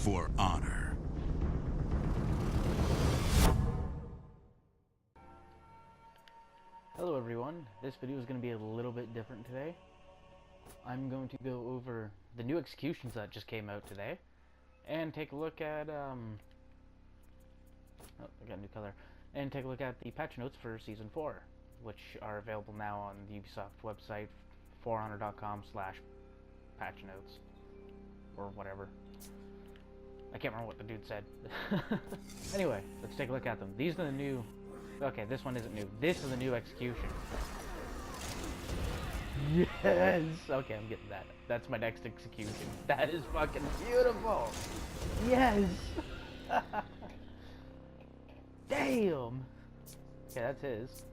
for honor. Hello everyone, this video is going to be a little bit different today. I'm going to go over the new executions that just came out today, and take a look at, oh, I got a new color, and take a look at the patch notes for Season 4, which are available now on the Ubisoft website, forhonor.com/patchnotes, or whatever. I can't remember what the dude said. Anyway, let's take a look at them. These are the new... Okay, this one isn't new. This is the new execution. Yes! Okay, I'm getting that. That's my next execution. That is fucking beautiful! Yes! Damn! Okay, that's his. Does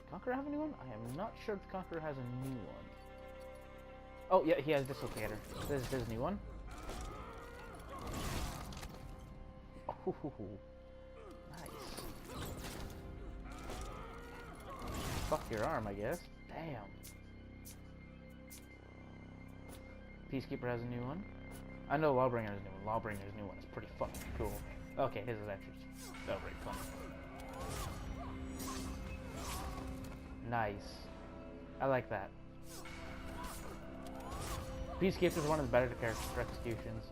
Conqueror have a new one? I am not sure if Conqueror has a new one. Oh, yeah, he has Dislocator. This is his new one. Ooh. Nice. Fuck your arm, I guess. Damn. Peacekeeper has a new one. I know Lawbringer has a new one. Lawbringer's new one is pretty fucking cool. Okay, his is actually very fun. Nice. I like that. Peacekeeper is one of the better characters for executions.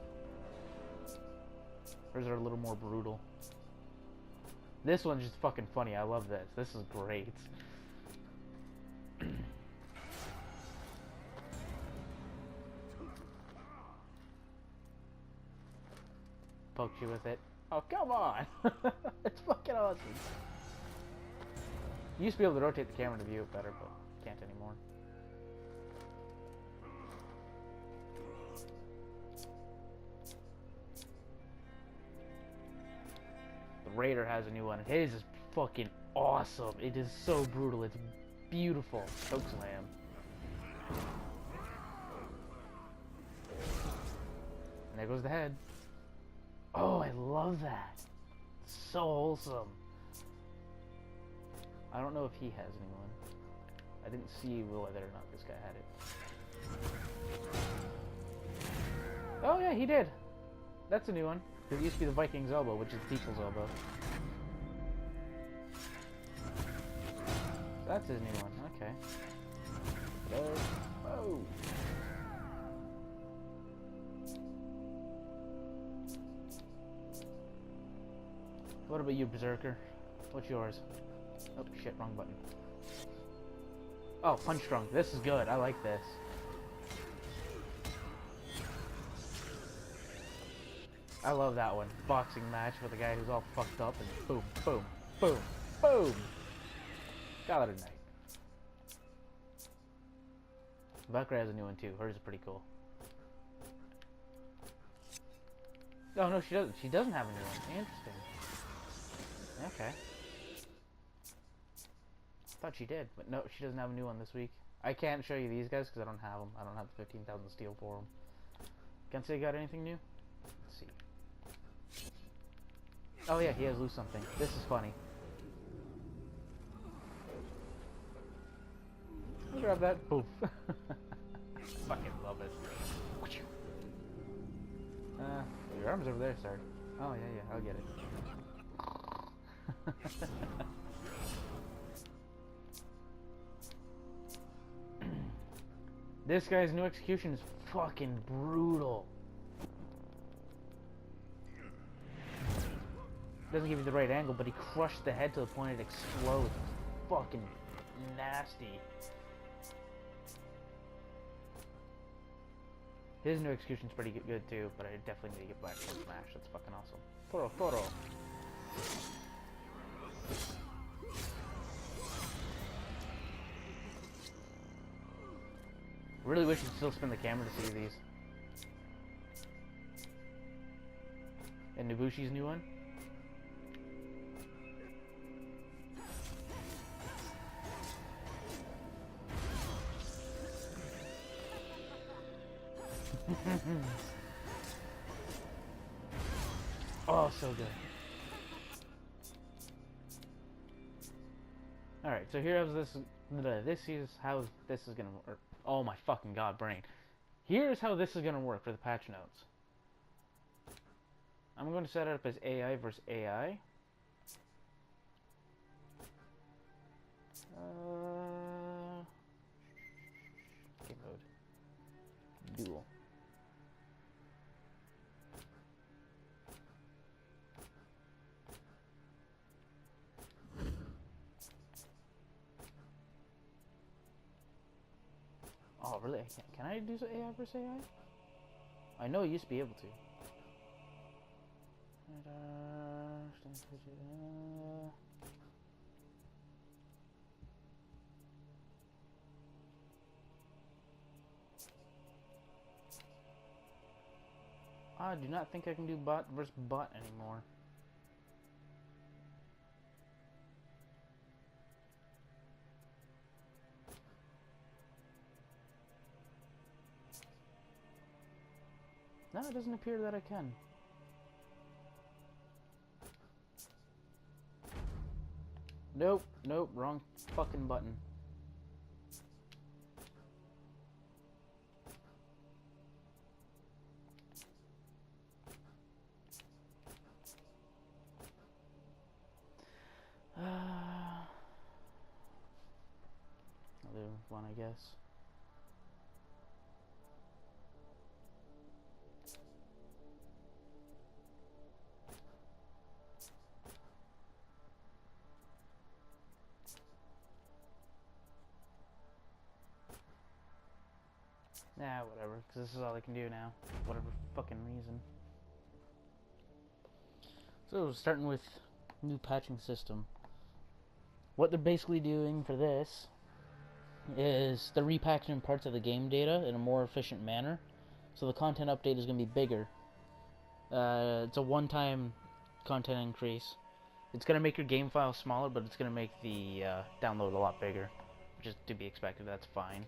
Hers are a little more brutal. This one's just fucking funny. I love this. This is great. Poked you with it. Oh, come on! It's fucking awesome. You used to be able to rotate the camera to view it better, but can't anymore. The Raider has a new one. His is fucking awesome. It is so brutal. It's beautiful. Chokeslam. And there goes the head. Oh, I love that. So wholesome. I don't know if he has anyone. I didn't see whether or not this guy had it. Oh yeah, he did. That's a new one. It used to be the Viking's elbow, which is the people's elbow. That's his new one. Okay. Oh. What about you, Berserker? What's yours? Oh, shit, wrong button. Oh, Punch Drunk. This is good. I like this. I love that one. Boxing match with a guy who's all fucked up and boom, boom, boom, boom. Call it a night. Valkyrie has a new one too. Hers is pretty cool. Oh no, she doesn't. She doesn't have a new one. Interesting. Okay. Thought she did, but no, she doesn't have a new one this week. I can't show you these guys because I don't have them. I don't have the 15,000 steel for them. Can't say you got anything new? Let's see. Oh yeah, he has lose something. This is funny. I'll grab that. Poof. Fucking love it. Your arm's over there, sir. Oh yeah, I'll get it. This guy's new execution is fucking brutal. Doesn't give you the right angle, but he crushed the head to the point it explodes. Fucking nasty. His new execution's pretty good too, but I definitely need to get Black Sword Smash. That's fucking awesome. Toro. Really wish you'd still spin the camera to see these. And Nobushi's new one. Oh, so good. Alright, so here's this. This is how this is gonna work. Oh my fucking god, brain. Here's how this is gonna work for the patch notes. I'm going to set it up as AI versus AI. Game mode. Duel. Oh, really? Can I do AI versus AI? I know I used to be able to. I do not think I can do bot versus bot anymore. No, it doesn't appear that I can. Nope, nope, wrong fucking button. Another one, I guess. Nah, whatever, because this is all I can do now. Whatever fucking reason. So, starting with new patching system. What they're basically doing for this is they're repackaging parts of the game data in a more efficient manner. So the content update is going to be bigger. It's a one-time content increase. It's going to make your game file smaller, but it's going to make the download a lot bigger. Which is to be expected, that's fine.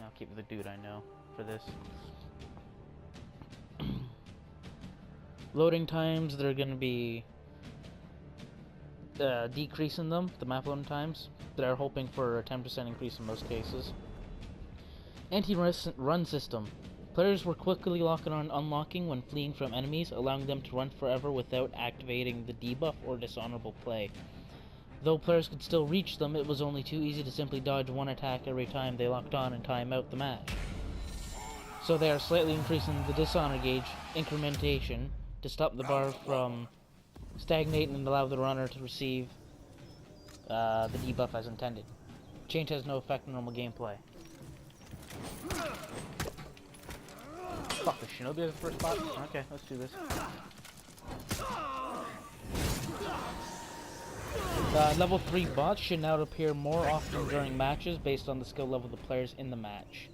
I'll keep the dude I know for this. Loading times, they're going to be decreasing them, the map loading times. They're hoping for a 10% increase in most cases. Anti-run system. Players were quickly locking on unlocking when fleeing from enemies, allowing them to run forever without activating the debuff or dishonorable play. Though players could still reach them, it was only too easy to simply dodge one attack every time they locked on and time out the match. So they are slightly increasing the dishonor gauge incrementation to stop the bar from stagnating and allow the runner to receive the debuff as intended. Change has no effect on normal gameplay. Fuck, the Shinobi as the first spot? Okay, let's do this. Level 3 bots should now appear more often during matches based on the skill level of the players in the match.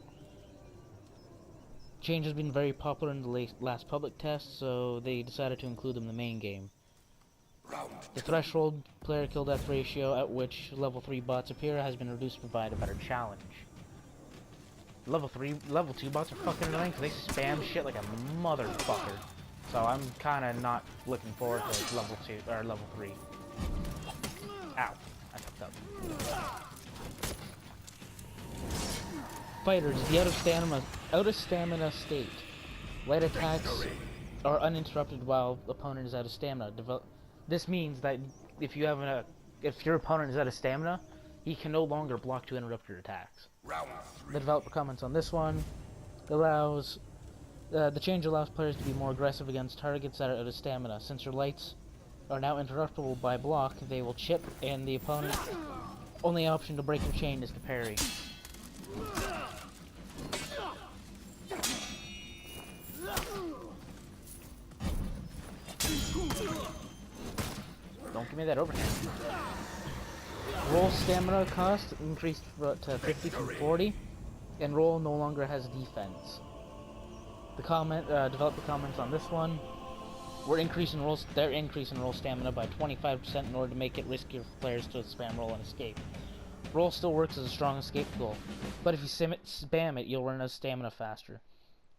Change has been very popular in the last public test, so they decided to include them in the main game. The threshold player kill death ratio at which level 3 bots appear has been reduced to provide a better challenge. Level 2 bots are fucking annoying because they spam shit like a motherfucker. So I'm kinda not looking forward to level 2, or level 3. Ow. I fucked up. Fighters, the out of stamina state. Light attacks are uninterrupted while the opponent is out of stamina. This means that if your opponent is out of stamina, he can no longer block to interrupt your attacks. The developer comments on this one. The change allows players to be more aggressive against targets that are out of stamina. Since your lights are now interruptible by block, they will chip, and the opponent's only option to break your chain is to parry. Don't give me that overhand. Roll stamina cost increased to 50 from 40, and roll no longer has defense. The developer comments on this one. They're increasing roll stamina by 25% in order to make it riskier for players to spam roll and escape. Roll still works as a strong escape goal, but if you spam it, you'll run out of stamina faster.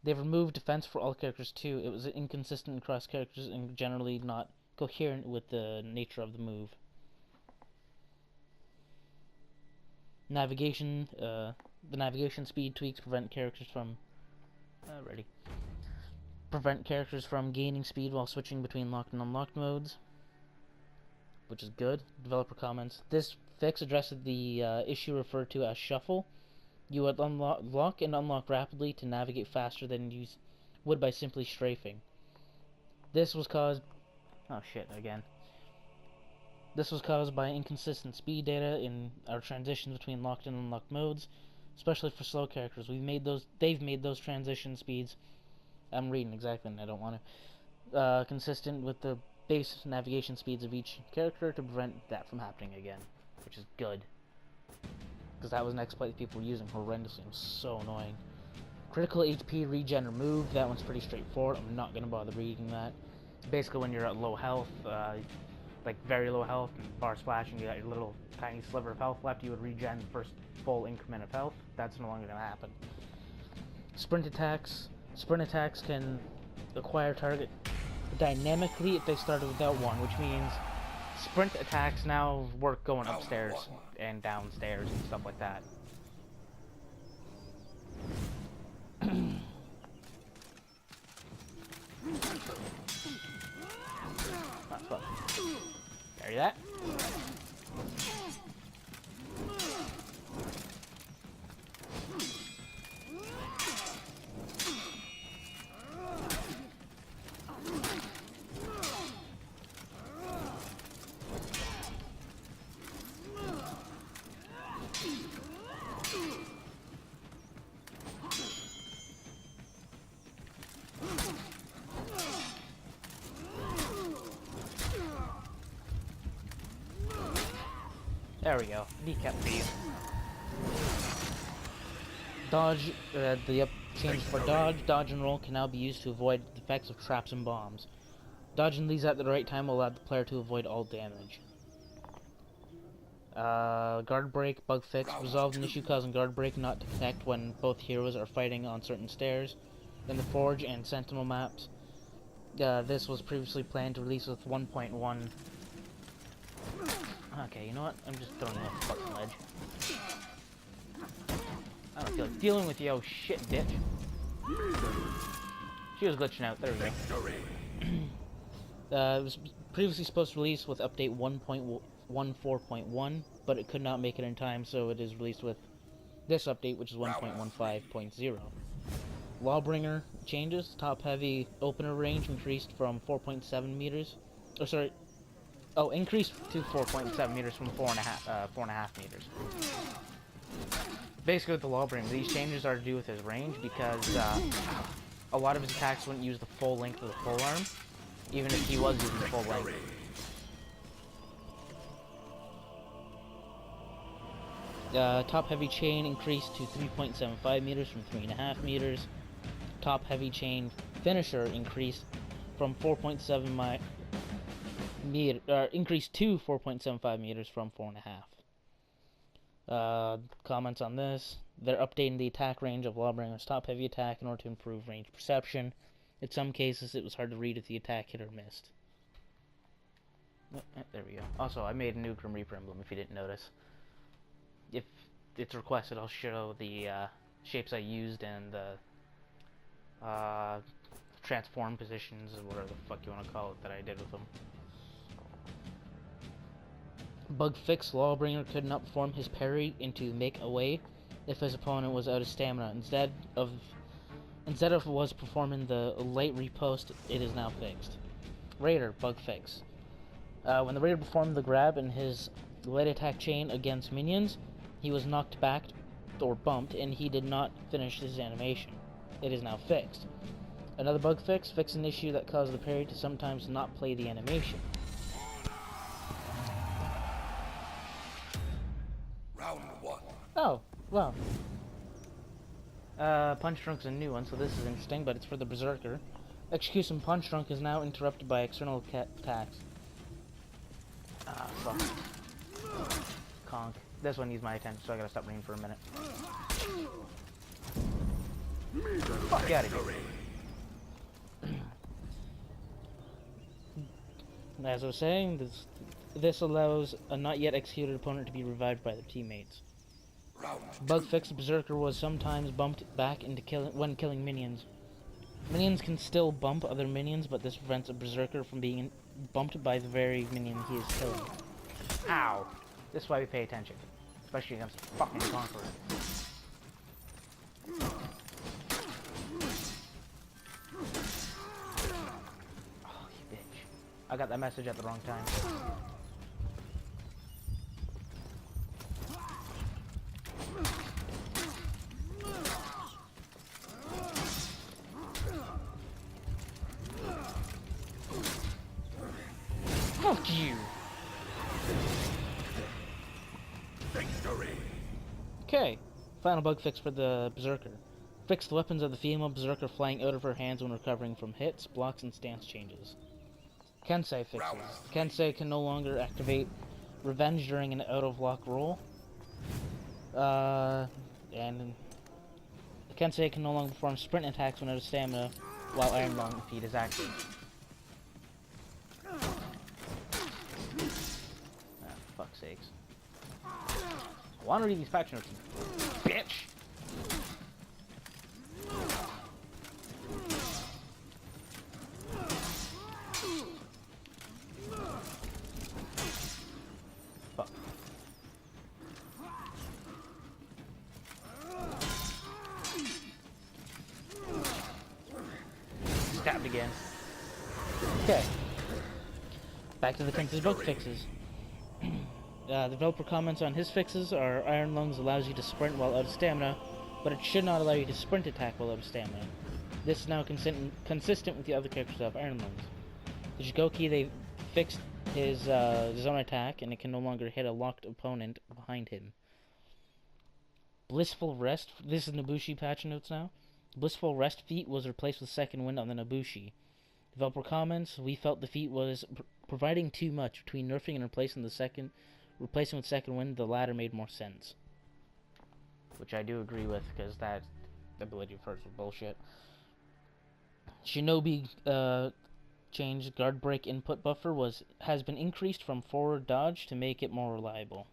They've removed defense for all characters too. It was inconsistent across characters and generally not coherent with the nature of the move. Navigation, the navigation speed tweaks prevent characters from... ready. prevent characters from gaining speed while switching between locked and unlocked modes, which is good. Developer comments, this fix addresses the issue referred to as shuffle. You would lock and unlock rapidly to navigate faster than you would by simply strafing. This was caused... oh shit, again. This was caused by inconsistent speed data in our transitions between locked and unlocked modes, especially for slow characters. They've made those transition speeds, I'm reading exactly and I don't want to, consistent with the base navigation speeds of each character to prevent that from happening again, which is good. Because that was an exploit people were using horrendously. It was so annoying. Critical HP regen removed. That one's pretty straightforward. I'm not going to bother reading that. Basically, when you're at low health, like very low health, and bar splash, and you got your little tiny sliver of health left, you would regen the first full increment of health. That's no longer going to happen. Sprint attacks. Sprint attacks can acquire target dynamically if they started without one, which means sprint attacks now work going upstairs and downstairs and stuff like that. Carry that. There we go. Decap these. Dodge, the change for dodge. Dodge and roll can now be used to avoid the effects of traps and bombs. Dodging these at the right time will allow the player to avoid all damage. Guard break, bug fix. Resolved an issue causing guard break not to connect when both heroes are fighting on certain stairs in the Forge and Sentinel maps. This was previously planned to release with 1.1. Okay, you know what? I'm just throwing off the fucking ledge. I don't feel like dealing with you, oh shit, bitch. She was glitching out. There we go. It was previously supposed to release with update 1.14.1, but it could not make it in time, so it is released with this update, which is 1.15.0. Lawbringer changes. Top heavy opener range increased from 4.7 meters. Oh, sorry. Oh, increased to 4.7 meters from 4.5 meters. Basically, with the Lawbringer, these changes are to do with his range because a lot of his attacks wouldn't use the full length of the polearm, even if he was using the full length. Top heavy chain increased to 3.75 meters from 3.5 meters. Top heavy chain finisher increased from 4.7 increased to 4.75 meters from 4.5. Comments on this. They're updating the attack range of Lawbringer's top heavy attack in order to improve range perception. In some cases, it was hard to read if the attack hit or missed. There we go. Also, I made a new Grim Reaper emblem, if you didn't notice. If it's requested, I'll show the shapes I used and the transform positions, or whatever the fuck you want to call it, that I did with them. Bug fix. Lawbringer could not perform his parry into make away if his opponent was out of stamina. Instead of was performing the late repost, it is now fixed. Raider. Bug fix. When the Raider performed the grab in his late attack chain against minions, he was knocked back or bumped, and he did not finish his animation. It is now fixed. Another bug fix. Fix an issue that caused the parry to sometimes not play the animation. Round one. Oh, wow. Punch Drunk's a new one, so this is interesting, but it's for the Berserker. Execution Punch Drunk is now interrupted by external attacks. Ah, fuck. Conk. This one needs my attention, so I gotta stop reading for a minute. Fuck out of here. As I was saying, this allows a not yet executed opponent to be revived by their teammates. Bug fix. Berserker was sometimes bumped back into when killing minions. Minions can still bump other minions, but this prevents a berserker from being bumped by the very minion he is killing. Ow! This is why we pay attention. Especially against fucking Conqueror. Oh, you bitch. I got that message at the wrong time. Fuck you! Victory! Okay, final bug fix for the Berserker. Fix the weapons of the female Berserker flying out of her hands when recovering from hits, blocks, and stance changes. Kensei fixes. The Kensei can no longer activate Revenge during an out-of-lock roll. And the Kensei can no longer perform sprint attacks when out of stamina while Iron Lung feat is active. Fuck's sakes. I want to read these patch notes, bitch! Fuck. Stabbed again. Okay. Back to the Prince's bug fixes. Developer comments on his fixes are Iron Lungs allows you to sprint while out of stamina, but it should not allow you to sprint attack while out of stamina. This is now consistent with the other characters of Iron Lungs. The Shigoki, they fixed his zone attack, and it can no longer hit a locked opponent behind him. Blissful Rest, this is Nobushi patch notes now. Blissful Rest feat was replaced with Second Wind on the Nobushi. Developer comments, we felt the feat was providing too much between nerfing and replacing with Second Wind. The latter made more sense, which I do agree with, because that ability of hers was bullshit. Shinobi change guard break input buffer has been increased from forward dodge to make it more reliable.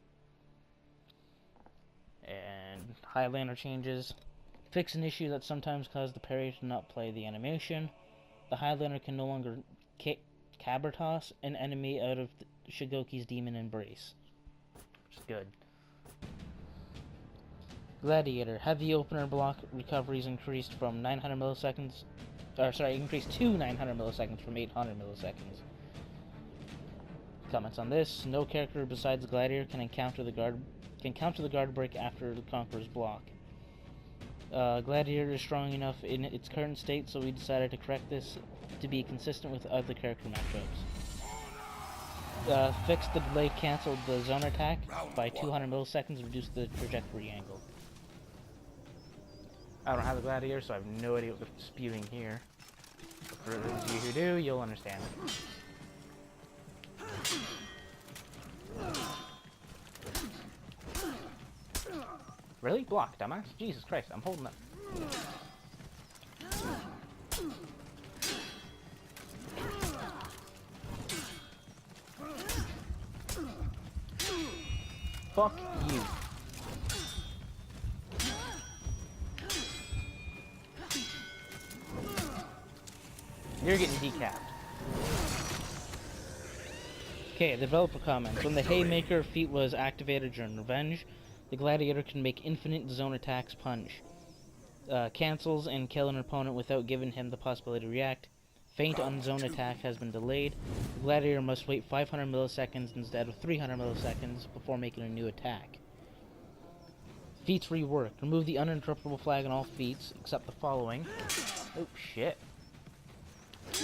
And Highlander changes fix an issue that sometimes caused the parry to not play the animation. The Highlander can no longer caber toss an enemy out of Shigoki's Demon Embrace, which is good. Gladiator, heavy opener block recoveries increased from 900 milliseconds, increased to 900 milliseconds from 800 milliseconds. Comments on this: no character besides Gladiator can counter the guard break after the Conqueror's block. Gladiator is strong enough in its current state, so we decided to correct this to be consistent with other character matchups. Fixed the delay, canceled the zone attack by 200 milliseconds, reduced the trajectory angle. I don't have the Gladiator, so I have no idea what they're spewing here. But for those of you who do, you'll understand. Really? Block, dumbass? Jesus Christ, I'm holding up. Fuck you. You're getting decapped. Okay, developer comments. When the Haymaker feat was activated during Revenge, the Gladiator can make infinite zone attacks punch. Cancels and kill an opponent without giving him the possibility to react. Feint on zone attack has been delayed. The Gladiator must wait 500 milliseconds instead of 300 milliseconds before making a new attack. Feats reworked. Remove the uninterruptible flag on all feats except the following. Oh shit. Give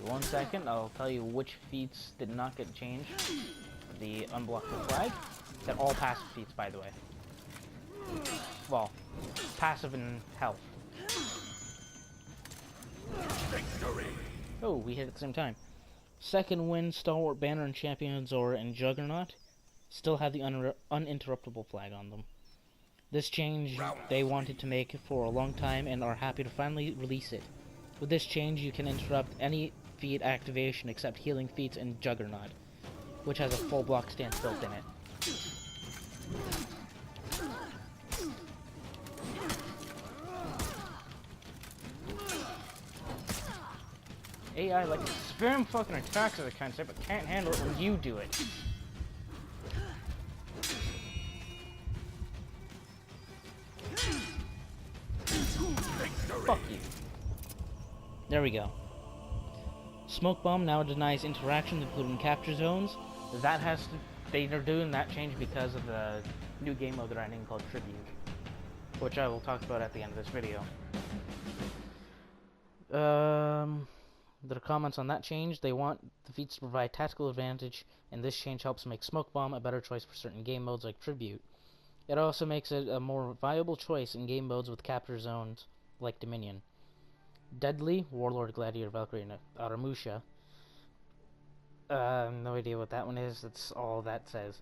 me 1 second, I'll tell you which feats did not get changed. The unblockable flag. They're all passive feats, by the way. Well, passive and health. Victory! Oh, we hit at the same time. Second Wind, Stalwart Banner, and Champion Zora and Juggernaut still have the uninterruptible flag on them. This change they wanted to make for a long time and are happy to finally release it. With this change, you can interrupt any feat activation except healing feats and Juggernaut, which has a full block stance built in it. AI like spam fucking attacks as a concept, but can't handle it when you do it. Fuck you. There we go. Smoke Bomb now denies interactions, including capture zones. That has to. They're doing that change because of the new game mode they're adding called Tribute, which I will talk about at the end of this video. Their comments on that change: they want the feats to provide tactical advantage, and this change helps make Smoke Bomb a better choice for certain game modes like Tribute. It also makes it a more viable choice in game modes with capture zones like Dominion. Deadly, Warlord, Gladiator, Valkyrie, and Auramusha. No idea what that one is. That's all that says.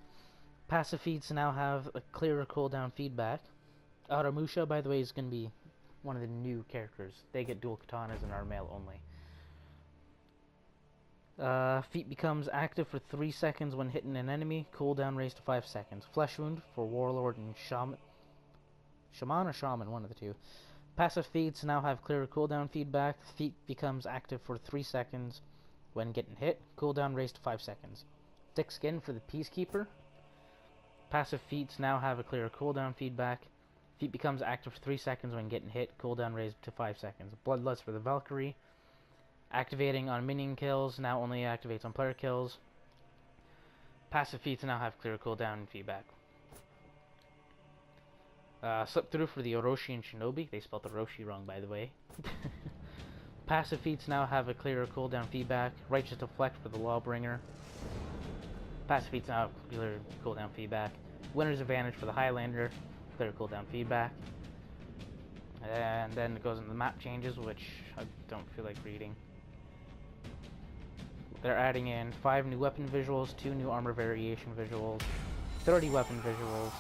Passive feats now have a clearer cooldown feedback. Auramusha, by the way, is going to be one of the new characters. They get dual katanas and are male only. Feat becomes active for 3 seconds when hitting an enemy. Cooldown raised to 5 seconds. Flesh Wound for Warlord and Shaman. Shaman or Shaman, one of the two. Passive feats now have clearer cooldown feedback. Feat becomes active for 3 seconds when getting hit. Cooldown raised to 5 seconds. Thick Skin for the Peacekeeper. Passive feats now have a clearer cooldown feedback. Feat becomes active for 3 seconds when getting hit. Cooldown raised to 5 seconds. Bloodlust for the Valkyrie. Activating on minion kills now only activates on player kills. Passive feats now have clearer cooldown feedback. Slip Through for the Orochi and Shinobi. They spelled Orochi wrong, by the way. Passive feats now have a clearer cooldown feedback. Righteous Deflect for the Lawbringer. Passive feats now have clearer cooldown feedback. Winner's Advantage for the Highlander. Clearer cooldown feedback. And then it goes into the map changes, which I don't feel like reading. They're adding in 5 new weapon visuals, 2 new armor variation visuals, 30 weapon visuals.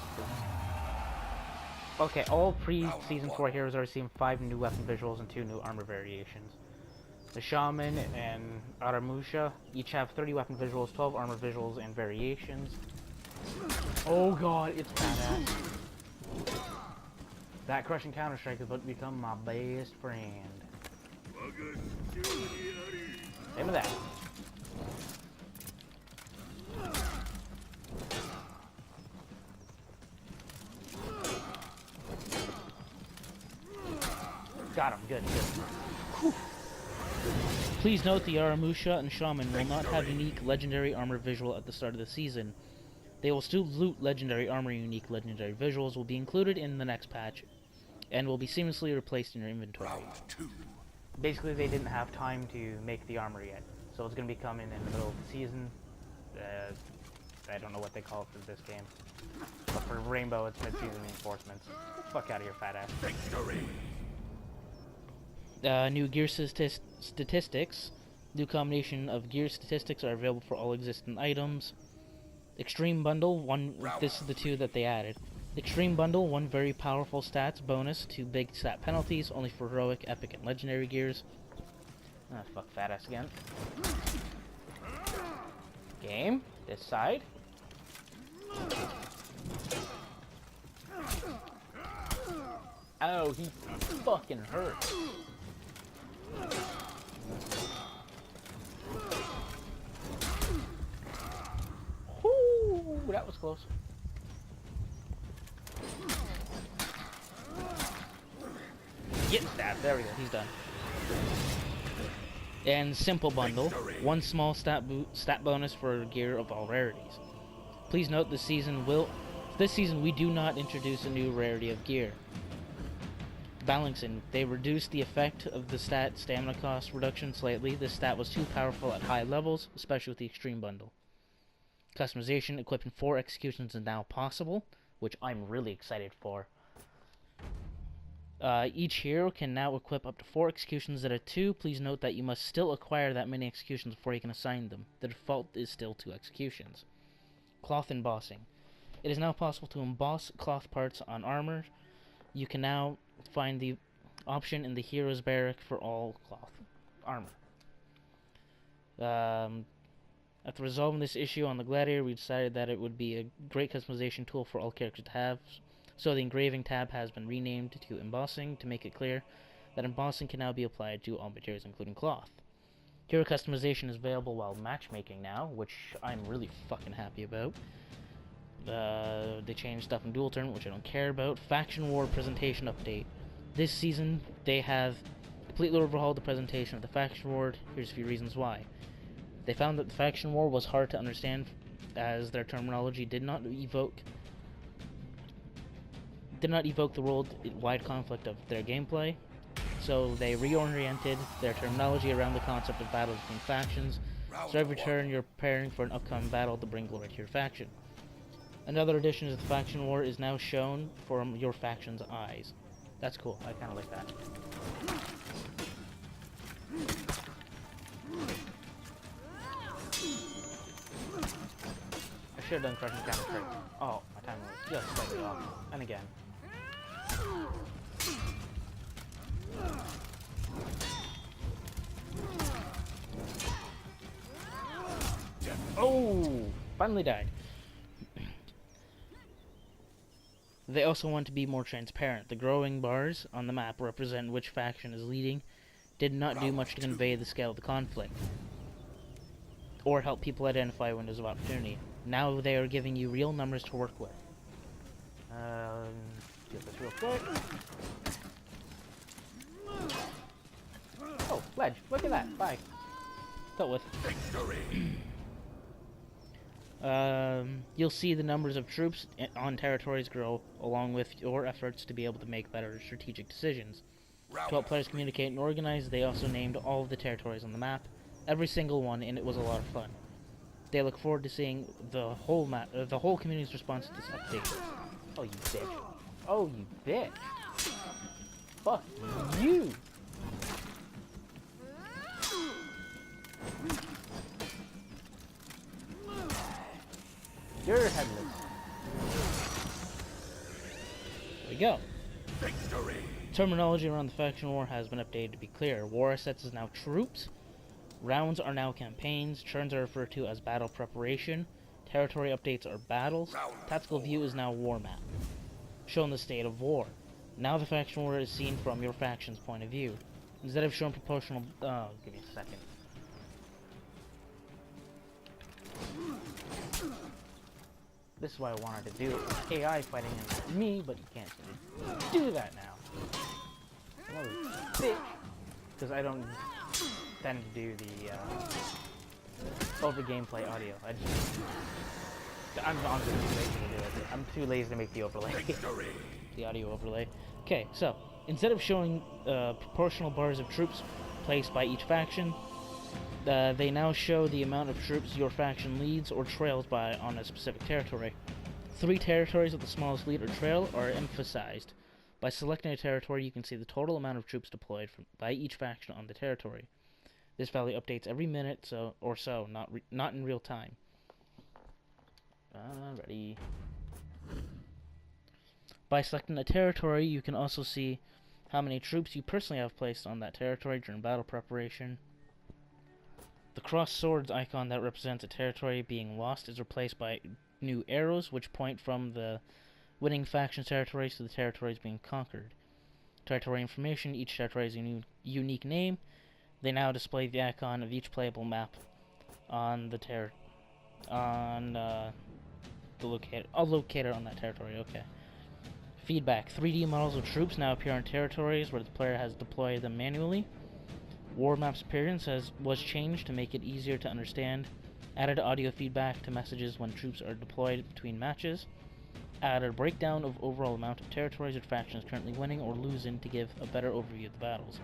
Okay, all pre-Season 4 heroes are receiving 5 new weapon visuals and 2 new armor variations. The Shaman and Auramusha each have 30 weapon visuals, 12 armor visuals, and variations. Oh god, it's badass. That crushing Counter-Strike is about to become my best friend. Same with that. Got him, good. Whew. Please note the Auramusha and Shaman will not have unique legendary armor visual at the start of the season. They will still loot legendary armor. Unique legendary visuals will be included in the next patch and will be seamlessly replaced in your inventory. Basically, they didn't have time to make the armor yet, so it's going to be coming in the middle of the season. I don't know what they call it for this game, but for Rainbow, it's mid-season reinforcements. Fuck out of here, fat ass. Victory! New gear statistics. New combination of gear statistics are available for all existing items. Extreme Bundle, this is the 2 that they added. Extreme Bundle, 1 very powerful stats bonus, 2 big stat penalties, only for heroic, epic, and legendary gears. Ah, fuck fat ass again. Game, this side. Oh, he fucking hurt. Whoo, that was close. Get stabbed. There we go. He's done. And Simple Bundle, 1 small stat bonus for gear of all rarities. Please note this season we do not introduce a new rarity of gear. Balancing, they reduced the effect of the stamina cost reduction slightly. This stat was too powerful at high levels, especially with the Extreme Bundle. Customization, equipping 4 executions is now possible, which I'm really excited for. Each hero can now equip up to 4 executions at a 2. Please note that you must still acquire that many executions before you can assign them. The default is still 2 executions. Cloth embossing. It is now possible to emboss cloth parts on armor. You can now find the option in the hero's barrack for all cloth armor. After resolving this issue on the Gladiator, we decided that it would be a great customization tool for all characters to have. So the engraving tab has been renamed to embossing to make it clear that embossing can now be applied to all materials including cloth. Hero customization is available while matchmaking now, which I'm really fucking happy about. They changed stuff in Dual Tournament, which I don't care about. Faction War presentation update. This season, they have completely overhauled the presentation of the Faction War. Here's a few reasons why. They found that the Faction War was hard to understand, as their terminology did not evoke the worldwide conflict of their gameplay. So they reoriented their terminology around the concept of battles between factions. So every turn you're preparing for an upcoming battle to bring glory to your faction. Another addition to the Faction War is now shown from your faction's eyes. That's cool. I kind of like that. I should have done crushing counter strike. Oh, my timer was just slightly off. And again. Oh! Finally died. They also want to be more transparent. The growing bars on the map represent which faction is leading. Did not do much to convey the scale of the conflict, or help people identify windows of opportunity. Now they are giving you real numbers to work with. Get this real quick. Oh, ledge. Look at that. Bye. Dealt with. Victory! You'll see the numbers of troops on territories grow, along with your efforts to be able to make better strategic decisions. To help players communicate and organize, they also named all of the territories on the map, every single one, and it was a lot of fun. They look forward to seeing the whole community's response to this update. Oh, you bitch. Oh, you bitch. Fuck you! You're headless. There we go. Victory! Terminology around the Faction War has been updated to be clear. War assets is now troops. Rounds are now campaigns. Turns are referred to as battle preparation. Territory updates are battles. Tactical view is now war map. Showing the state of war. Now the Faction War is seen from your faction's point of view. Instead of showing proportional... give me a second. This is what I wanted to do. AI fighting me, but you can't do that now. Because I don't tend to do the over gameplay audio. I'm honestly too lazy to do it. I'm too lazy to make the overlay. The audio overlay. Okay, so instead of showing proportional bars of troops placed by each faction, they now show the amount of troops your faction leads or trails by on a specific territory. 3 territories with the smallest lead or trail are emphasized. By selecting a territory, you can see the total amount of troops deployed by each faction on the territory. This value updates every minute or so, not in real time. Ready. By selecting a territory, you can also see how many troops you personally have placed on that territory during battle preparation. The cross swords icon that represents a territory being lost is replaced by new arrows, which point from the winning faction territories to the territories being conquered. Territory information: each territory has a unique name. They now display the icon of each playable map on the locator on that territory. Okay. Feedback: 3D models of troops now appear on territories where the player has deployed them manually. War map's appearance was changed to make it easier to understand. Added audio feedback to messages when troops are deployed between matches. Added a breakdown of overall amount of territories your faction is currently winning or losing to give a better overview of the battles.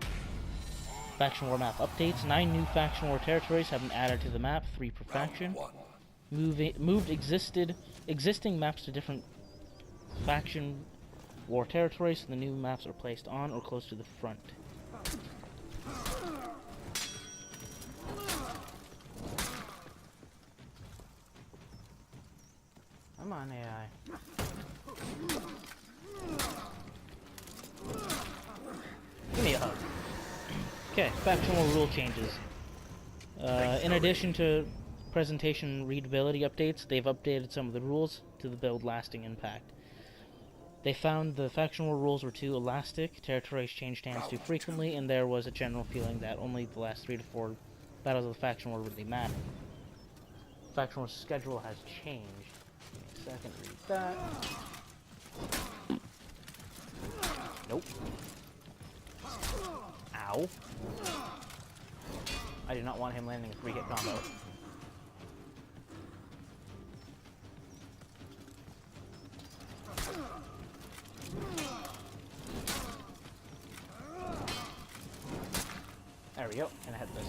Faction War map updates. 9 new Faction War territories have been added to the map, 3 per faction. Moved existing maps to different Faction War territories, so the new maps are placed on or close to the front. Come on, AI. Give me a hug. Okay, Faction War rule changes. In addition to presentation readability updates, they've updated some of the rules to the build lasting impact. They found the Faction War rules were too elastic, territories changed hands too frequently, and there was a general feeling that only the last 3 to 4 battles of the faction war really matter. Faction war schedule has changed. Give me a second to read that. Nope. Ow. I do not want him landing a 3-hit combo. There we go, and I had this.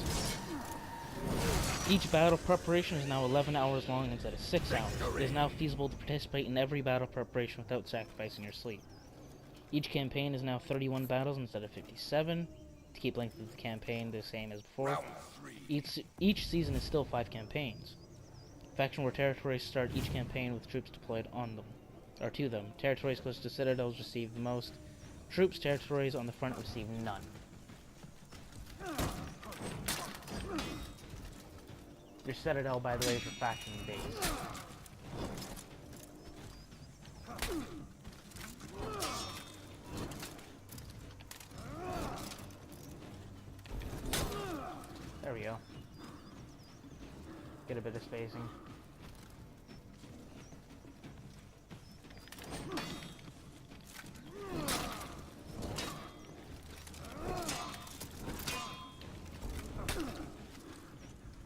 Each battle preparation is now 11 hours long instead of 6 hours. It is now feasible to participate in every battle preparation without sacrificing your sleep. Each campaign is now 31 battles instead of 57, to keep length of the campaign the same as before. Each season is still 5 campaigns. Faction war territories start each campaign with troops deployed on them, or to them. Territories close to citadels receive the most troops. Territories on the front receive none. Your citadel, by the way, is your faction base. There we go. Get a bit of spacing.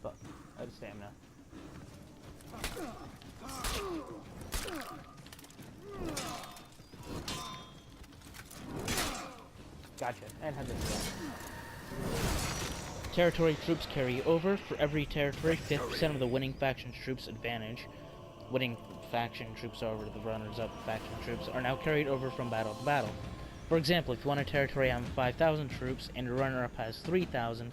Fuck, I have stamina. Gotcha, and had this go. Territory troops carry over. For every territory, 50% of the winning faction's troops advantage. Winning faction troops over the runners-up faction troops are now carried over from battle to battle. For example, if you won a territory on 5,000 troops and your runner-up has 3,000,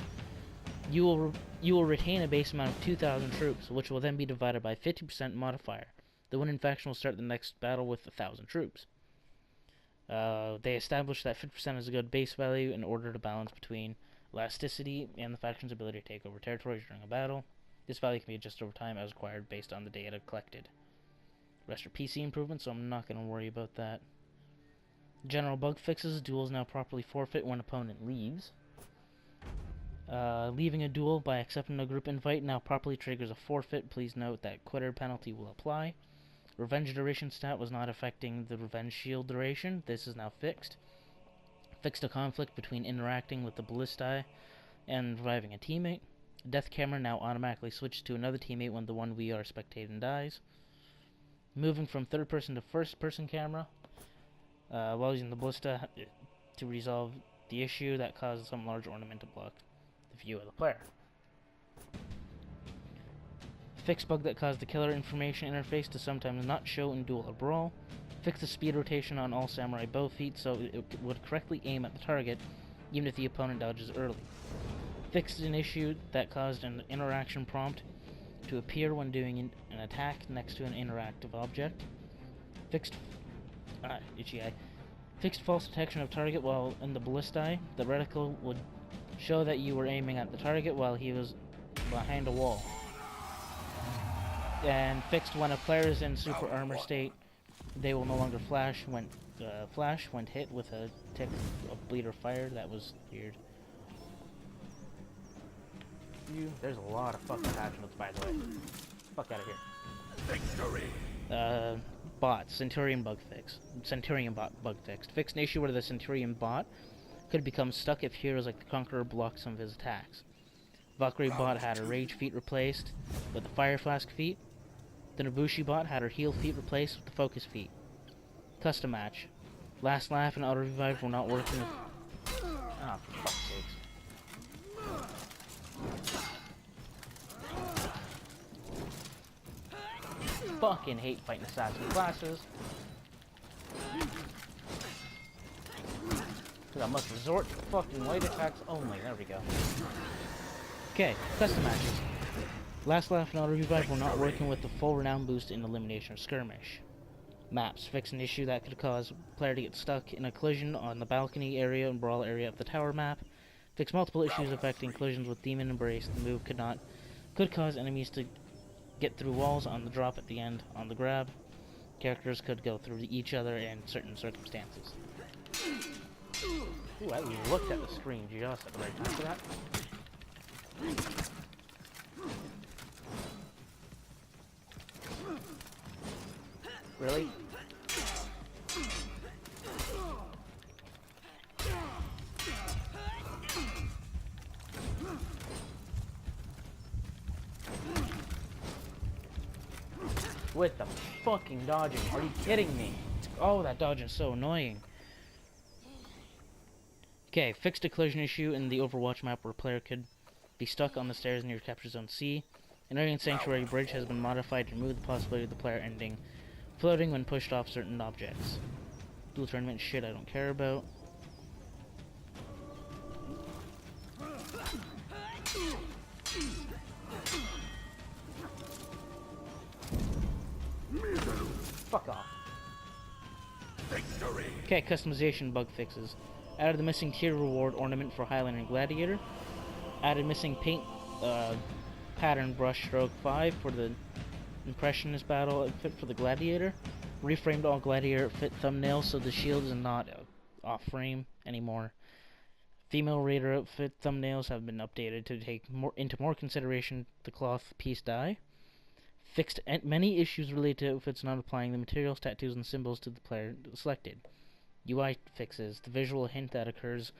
you will retain a base amount of 2,000 troops, which will then be divided by 50% modifier. The winning faction will start the next battle with 1,000 troops. They established that 50% is a good base value in order to balance between elasticity and the faction's ability to take over territories during a battle. This value can be adjusted over time as required based on the data collected. Rest are PC improvements, so I'm not going to worry about that. General bug fixes. Duels now properly forfeit when opponent leaves. Leaving a duel by accepting a group invite now properly triggers a forfeit. Please note that quitter penalty will apply. Revenge duration stat was not affecting the revenge shield duration. This is now fixed. Fixed a conflict between interacting with the ballistae and reviving a teammate. Death camera now automatically switches to another teammate when the one we are spectating dies. Moving from third person to first person camera while using the ballista to resolve the issue that caused some large ornament to block the view of the player. Fixed bug that caused the killer information interface to sometimes not show in duel or brawl. Fix the speed rotation on all samurai bow feet so it would correctly aim at the target even if the opponent dodges early. Fixed an issue that caused an interaction prompt to appear when doing an attack next to an interactive object. Fixed itchy eye. Fixed false detection of target while in the ballistae. The reticle would show that you were aiming at the target while he was behind a wall. And fixed when a player is in super armor state, they will no longer flash when hit with a tick of bleed or fire. That was weird. There's a lot of fucking patch notes, by the way. Fuck out of here. Victory. Bot. Centurion bug fix. Centurion bot bug fixed. Fixed an issue where the Centurion bot could become stuck if heroes like the Conqueror blocked some of his attacks. Valkyrie bot had her rage feat replaced with the fire flask feat. The Nobushi bot had her heal feat replaced with the focus feat. Custom match. Last laugh and auto revive were not working with... Ah, for fuck's sakes. Fucking hate fighting assassin classes. Because I must resort to fucking light attacks only. There we go. Okay, custom matches. Last laugh and auto revive were not working with the full renown boost in elimination or skirmish. Maps. Fix an issue that could cause a player to get stuck in a collision on the balcony area and brawl area of the tower map. Fix multiple issues affecting collisions with Demon Embrace. The move could cause enemies to get through walls on the drop at the end on the grab. Characters could go through each other in certain circumstances. Ooh, I looked at the screen just at the right time for that. Really? With the fucking dodging. Are you kidding me? Oh, that dodging is so annoying. Okay, fixed a collision issue in the Overwatch map where a player could be stuck on the stairs near Capture Zone C. An Aryan Sanctuary bridge has been modified to remove the possibility of the player ending floating when pushed off certain objects. Dual tournament shit I don't care about. Fuck off. Victory. Okay, customization bug fixes. Added the missing tier reward ornament for Highlander and Gladiator. Added missing paint pattern brush stroke 5 for the Impressionist battle outfit for the Gladiator. Reframed all Gladiator outfit thumbnails so the shield is not off frame anymore. Female Raider outfit thumbnails have been updated to take into more consideration the cloth piece dye. Fixed many issues related to outfits not applying the materials, tattoos, and symbols to the player selected. UI fixes. The visual hint that occurs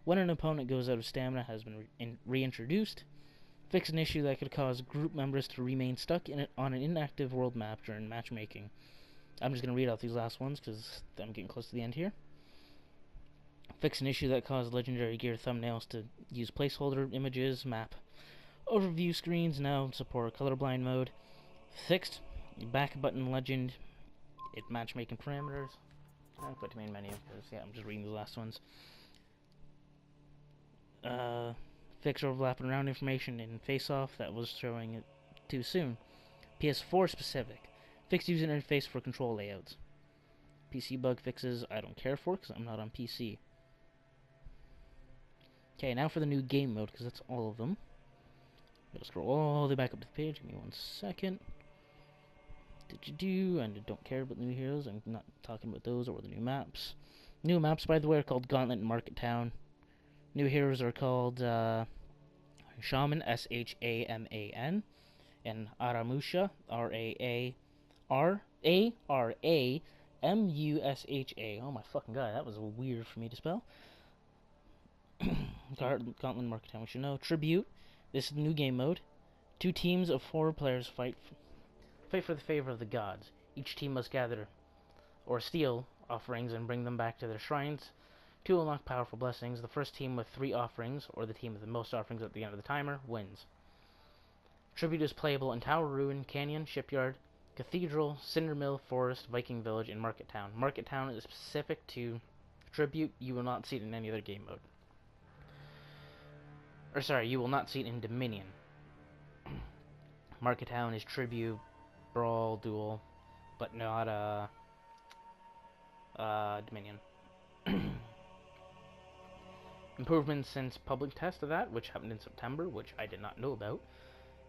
when an opponent goes out of stamina has been reintroduced. Fixed an issue that could cause group members to remain stuck on an inactive world map during matchmaking. I'm just going to read out these last ones because I'm getting close to the end here. Fix an issue that caused legendary gear thumbnails to use placeholder images. Map overview screens now support colorblind mode. Fixed back button legend. It matchmaking parameters. I don't put to main menu because yeah, I'm just reading the last ones. Fix overlapping round information in face-off that was showing it too soon. PS4 specific. Fixed user interface for control layouts. PC bug fixes I don't care for because I'm not on PC. Okay, now for the new game mode because that's all of them. I'm gonna scroll all the way back up to the page. Give me 1 second. And I don't care about the new heroes. I'm not talking about those or the new maps. New maps, by the way, are called Gauntlet and Market Town. New heroes are called Shaman, S-H-A-M-A-N, and Aramusha, R-A-R-A-M-U-S-H-A. Oh my fucking god, that was weird for me to spell. Gauntlet and Market Town, we should know. Tribute, this is the new game mode. 2 teams of 4 players fight for the favor of the gods. Each team must gather or steal offerings and bring them back to their shrines to unlock powerful blessings. The first team with 3 offerings, or the team with the most offerings at the end of the timer, wins. Tribute is playable in Tower Ruin, Canyon, Shipyard, Cathedral, Cinder Mill, Forest, Viking Village, and Market Town. Market Town is specific to Tribute. You will not see it in any other game mode. Or sorry, you will not see it in Dominion. Market Town is Tribute, Brawl, Duel, but not Dominion. Improvements since public test of that, which happened in September, which I did not know about.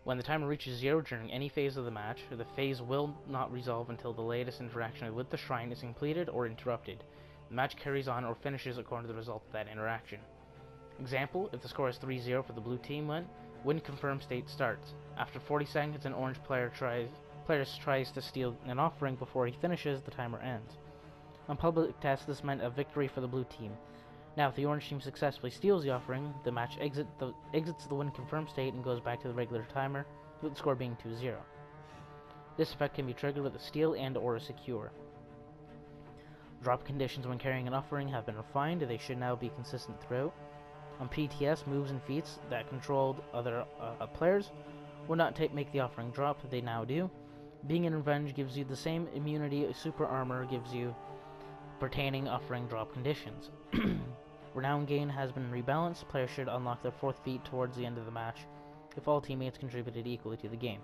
When the timer reaches 0 during any phase of the match, the phase will not resolve until the latest interaction with the shrine is completed or interrupted. The match carries on or finishes according to the result of that interaction. Example, if the score is 3-0 for the blue team win confirmed state starts. After 40 seconds, an orange player tries to steal an offering before he finishes, the timer ends. On public test, this meant a victory for the blue team. Now, if the orange team successfully steals the offering, the match exits the win confirmed state and goes back to the regular timer, with the score being 2-0. This effect can be triggered with a steal and or a secure. Drop conditions when carrying an offering have been refined. They should now be consistent throughout. On PTS, moves and feats that controlled other players would not make the offering drop. They now do. Being in Revenge gives you the same immunity Super Armor gives you pertaining offering drop conditions. Renown gain has been rebalanced. Players should unlock their 4th feat towards the end of the match if all teammates contributed equally to the game.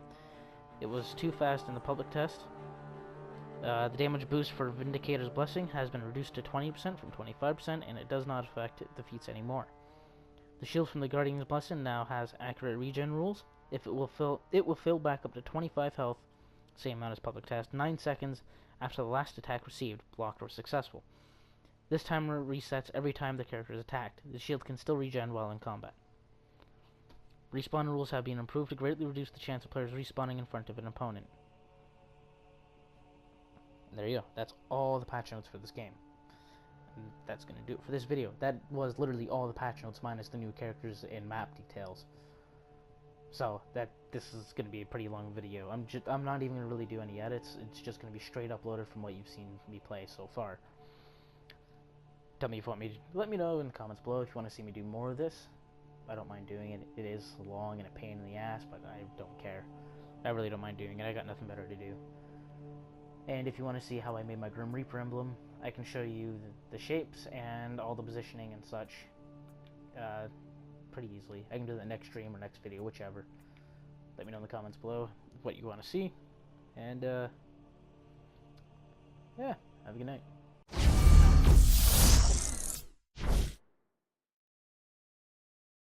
It was too fast in the public test. The damage boost for Vindicator's Blessing has been reduced to 20% from 25%, and it does not affect the feats anymore. The shield from the Guardian's Blessing now has accurate regen rules. It will fill back up to 25 health, same amount as public test, 9 seconds after the last attack received, blocked, or successful. This timer resets every time the character is attacked. The shield can still regen while in combat. Respawn rules have been improved to greatly reduce the chance of players respawning in front of an opponent. And there you go. That's all the patch notes for this game. And that's going to do it for this video. That was literally all the patch notes minus the new characters and map details. So this is going to be a pretty long video. I'm not even going to really do any edits. It's just going to be straight uploaded from what you've seen me play so far. Tell me if you want me to, let me know in the comments below if you want to see me do more of this. I don't mind doing it. It is long and a pain in the ass, but I don't care. I really don't mind doing it. I got nothing better to do. And if you want to see how I made my Grim Reaper emblem, I can show you the shapes and all the positioning and such pretty easily. I can do that next stream or next video, whichever. Let me know in the comments below what you want to see. And yeah, have a good night.